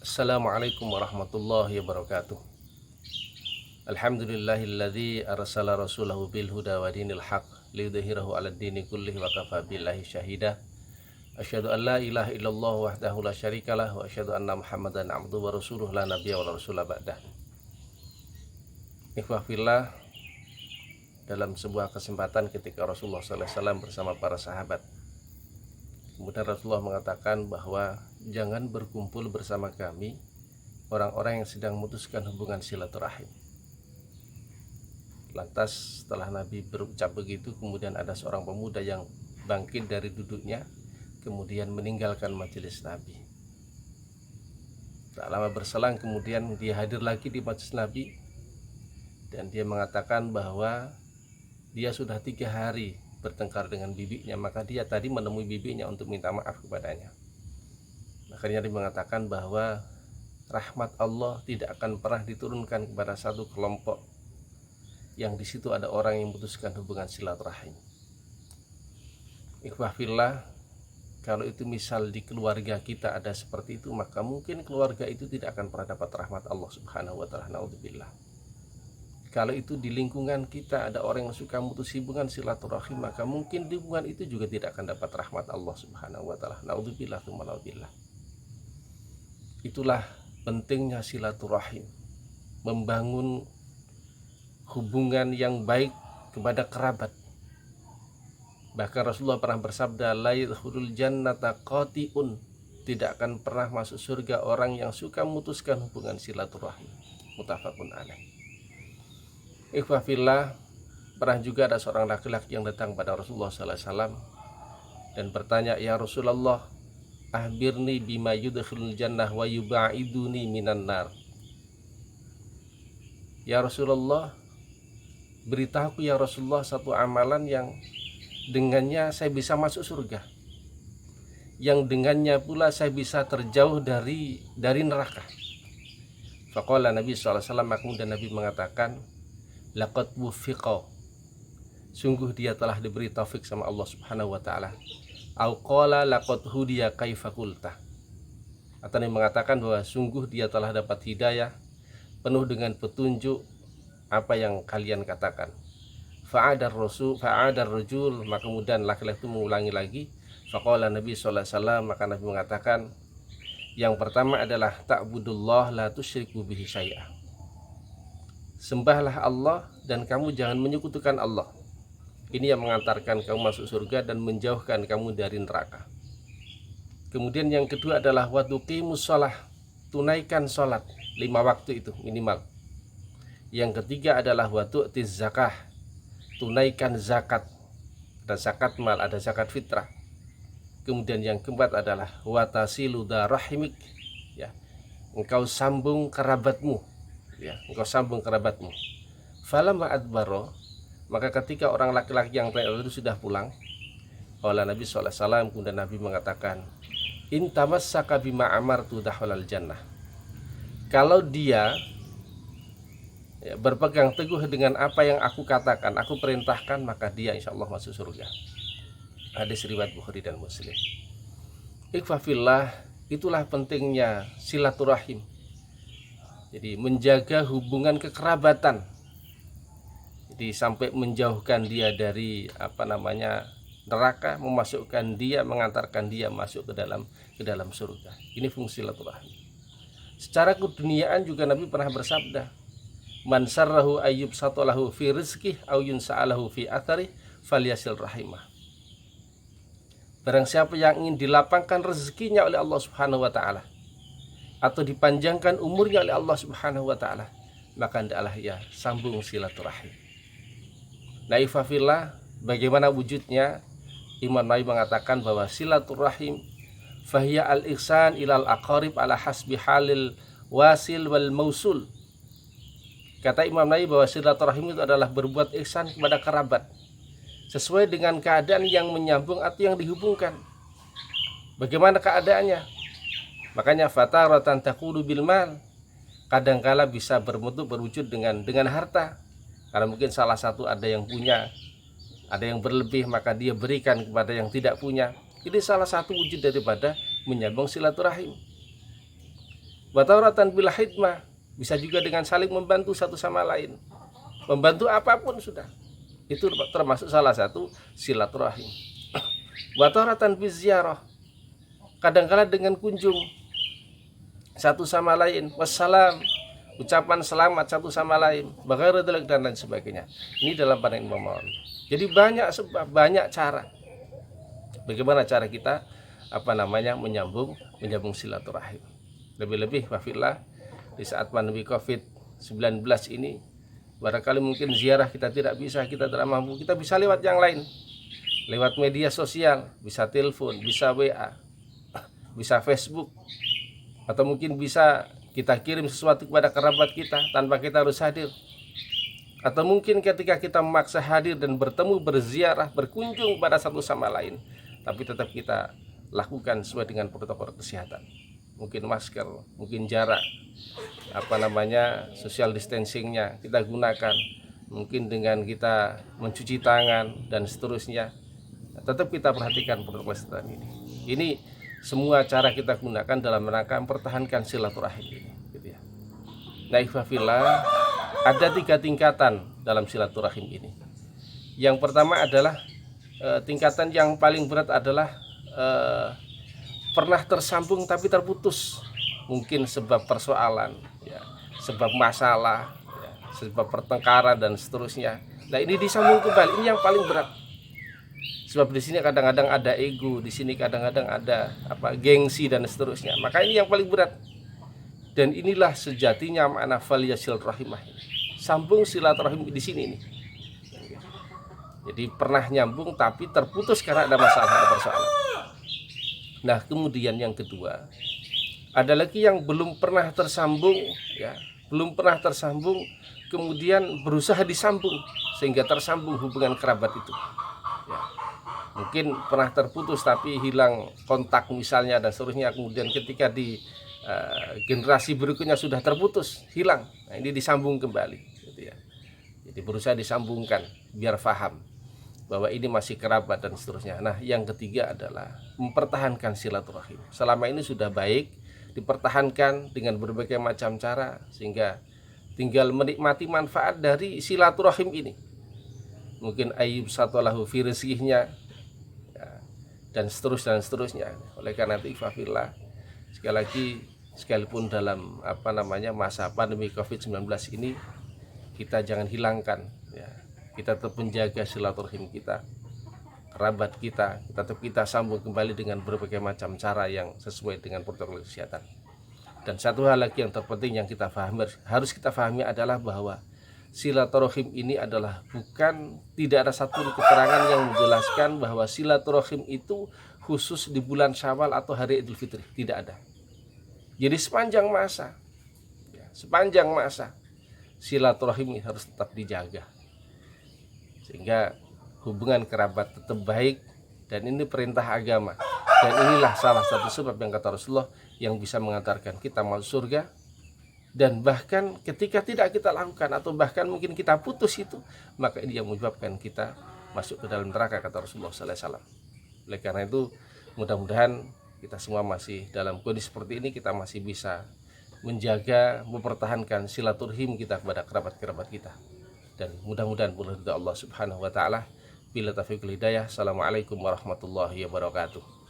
Assalamualaikum warahmatullahi wabarakatuh. Alhamdulillahilladzi arsala rasulahu bil huda wa dinil haq liyudhhirahu 'alad dini kullihi wa kafa billahi syahida. Asyhadu an la ilaha illallah wahdahu la syarikalah wa asyhadu anna Muhammadan 'abduhu wa rasuluhu la nabiyya wa la rasula ba'dah. Ikhwah fillah, dalam sebuah kesempatan ketika Rasulullah sallallahu alaihi wasallam bersama para sahabat, kemudian Rasulullah mengatakan bahwa jangan berkumpul bersama kami orang-orang yang sedang memutuskan hubungan silaturahim. Lantas setelah Nabi berucap begitu, kemudian ada seorang pemuda yang bangkit dari duduknya, kemudian meninggalkan majelis Nabi. Tak lama berselang kemudian dia hadir lagi di majelis Nabi, dan dia mengatakan bahwa dia sudah 3 hari bertengkar dengan bibinya, maka dia tadi menemui bibinya untuk minta maaf kepadanya. Akhirnya dia mengatakan bahwa rahmat Allah tidak akan pernah diturunkan kepada satu kelompok yang di situ ada orang yang memutuskan hubungan silaturahim. Ikhwah fillah, kalau itu misal di keluarga kita ada seperti itu, maka mungkin keluarga itu tidak akan pernah dapat rahmat Allah Subhanahu wa taala. Naudzubillah. Kalau itu di lingkungan kita ada orang yang suka memutus hubungan silaturahim, maka mungkin di hubungan itu juga tidak akan dapat rahmat Allah Subhanahu wa taala. Naudzubillah tsumma naudzubillah. Itulah pentingnya silaturahim, membangun hubungan yang baik kepada kerabat. Bahkan Rasulullah pernah bersabda, la yadkhulul jannata qati'un, tidak akan pernah masuk surga orang yang suka memutuskan hubungan silaturahim. Muttafaqun alaih. Ikhwah fillah, pernah juga ada seorang laki-laki yang datang pada Rasulullah sallallahu alaihi wasallam dan bertanya, "Ya Rasulullah, ahbirni bima yudkhilul jannah wa yuba'iduni minan nar." Ya Rasulullah, beritahu ya Rasulullah satu amalan yang dengannya saya bisa masuk surga, yang dengannya pula saya bisa terjauh dari neraka. Faqala Nabi sallallahu alaihi wasallam, kemudian Nabi mengatakan, laqad wufiqa, sungguh dia telah diberi taufik sama Allah Subhanahu wa taala. Au qala laqad hudiya kaifa qulta, atau yang mengatakan bahwa sungguh dia telah dapat hidayah penuh dengan petunjuk apa yang kalian katakan. Fa'adar rajul, maka kemudian laki-laki itu mengulangi lagi. Faqala Nabi sallallahu alaihi wasallam, maka Nabi mengatakan, yang pertama adalah ta'budullah la tusyriku bihi syai'a, sembahlah Allah dan kamu jangan menyekutukan Allah. Ini yang mengantarkan kamu masuk surga dan menjauhkan kamu dari neraka. Kemudian yang kedua adalah wa tuqimus shalah, tunaikan salat 5 waktu itu minimal. Yang ketiga adalah wa tu'tiz zakah, tunaikan zakat. Ada zakat mal, ada zakat fitrah. Kemudian yang keempat adalah wa tasilu darahimik, ya, engkau sambung kerabatmu, ya, engkau sambung kerabatmu. Falamma adbaro, maka ketika orang laki-laki yang tadi itu sudah pulang, qala Nabi sallallahu alaihi wasallam, kemudian Nabi mengatakan, in tamassaka bima amartu dakhalal jannah, kalau dia berpegang teguh dengan apa yang aku katakan, aku perintahkan, maka dia insya Allah masuk surga. Hadis riwayat Bukhari dan Muslim. Ikhwah fillah, itulah pentingnya silaturahim. Jadi menjaga hubungan kekerabatan. Jadi sampai menjauhkan dia dari neraka, memasukkan dia, mengantarkan dia masuk ke dalam surga. Ini fungsi silaturahim. Secara keduniaan juga Nabi pernah bersabda, man sarrahu ayyub satalahu fi rizqih aw yunsa'alahu fi athari falyasil rahimah. Barang siapa yang ingin dilapangkan rezekinya oleh Allah Subhanahu wa taala atau dipanjangkan umurnya oleh Allah Subhanahu wa taala, maka hendaklah ia sambung silaturahim. Naifah fillah, bagaimana wujudnya? Imam Nawawi mengatakan bahwa silaturahim fahiya al-ihsan ilal aqarib ala hasbi halil wasil wal mausul. Kata Imam Nawawi bahwa silaturahim itu adalah berbuat ihsan kepada kerabat sesuai dengan keadaan yang menyambung atau yang dihubungkan. Bagaimana keadaannya? Makanya fataratan taqulu bil mal, kadangkala bisa berwujud dengan harta. Karena mungkin salah satu ada yang punya, ada yang berlebih, maka dia berikan kepada yang tidak punya. Ini salah satu wujud daripada menyambung silaturahim. Wa tauratan bil khidmah, bisa juga dengan saling membantu satu sama lain. Membantu apapun sudah. Itu termasuk salah satu silaturahim. Wa tauratan biz ziyarah, kadang-kala dengan kunjung satu sama lain, wassalam, ucapan selamat satu sama lain, bagaimanapun dan lain sebagainya. Ini dalam pandangan Imam Nawawi. Jadi banyak sebab, banyak cara. Bagaimana cara kita menyambung silaturahim. Lebih-lebih wafillah di saat pandemi COVID-19 ini, barangkali mungkin ziarah kita tidak bisa, kita tidak mampu, kita bisa lewat yang lain. Lewat media sosial, bisa telepon, bisa WA, bisa Facebook, atau mungkin bisa kita kirim sesuatu kepada kerabat kita tanpa kita harus hadir. Atau mungkin ketika kita memaksa hadir dan bertemu, berziarah, berkunjung pada satu sama lain, tapi tetap kita lakukan sesuai dengan protokol kesehatan. Mungkin masker, mungkin jarak, social distancingnya kita gunakan, mungkin dengan kita mencuci tangan dan seterusnya. Tetap kita perhatikan protokol kesehatan ini. Ini semua cara kita gunakan dalam rangka mempertahankan silaturahim ini, gitu ya. Nah, ikhwafillah, ada 3 tingkatan dalam silaturahim ini. Yang pertama adalah tingkatan yang paling berat adalah pernah tersambung tapi terputus, mungkin sebab persoalan, ya, sebab masalah, ya, sebab pertengkaran dan seterusnya. Nah, ini disambung kembali, ini yang paling berat. Sebab di sini kadang-kadang ada ego, di sini kadang-kadang ada gengsi dan seterusnya. Maka ini yang paling berat. Dan inilah sejatinya makna falyasil rahimah. Sambung silaturahim di sini nih. Jadi pernah nyambung tapi terputus karena ada masalah, ada persoalan. Nah, kemudian yang kedua, ada lagi yang belum pernah tersambung, ya, belum pernah tersambung, kemudian berusaha disambung sehingga tersambung hubungan kerabat itu. Ya. Mungkin pernah terputus tapi hilang kontak misalnya dan seterusnya, kemudian ketika di generasi berikutnya sudah terputus, hilang. Nah, ini disambung kembali, gitu ya. Jadi berusaha disambungkan biar paham bahwa ini masih kerabat dan seterusnya. Nah, yang ketiga adalah mempertahankan silaturahim. Selama ini sudah baik, dipertahankan dengan berbagai macam cara sehingga tinggal menikmati manfaat dari silaturahim ini. Mungkin ayub satolahu fi rizkihnya, ya, dan seterusnya. Oleh karena itu, ikhwafillah, sekali lagi, sekalipun dalam masa pandemi COVID-19 ini, kita jangan hilangkan, ya, kita tetap menjaga silaturahim kita, kerabat kita tetap kita sambung kembali dengan berbagai macam cara yang sesuai dengan protokol kesehatan. Dan satu hal lagi yang terpenting yang harus kita pahami adalah bahwa silaturahim ini adalah tidak ada satu keterangan yang menjelaskan bahwa silaturahim itu khusus di bulan Syawal atau hari Idul Fitri, tidak ada. Jadi sepanjang masa silaturahim harus tetap dijaga sehingga hubungan kerabat tetap baik, dan ini perintah agama, dan inilah salah satu sebab yang kata Rasulullah yang bisa mengantarkan kita masuk surga. Dan bahkan ketika tidak kita lakukan atau bahkan mungkin kita putus itu, maka ini yang menyebabkan kita masuk ke dalam neraka, kata Rasulullah SAW. Oleh karena itu, mudah-mudahan kita semua masih dalam kondisi seperti ini, kita masih bisa menjaga, mempertahankan silaturahim kita kepada kerabat-kerabat kita. Dan mudah-mudahan boleh ridha Allah Subhanahu wa taala. Bila taufiq hidayah. Assalamualaikum warahmatullahi wabarakatuh.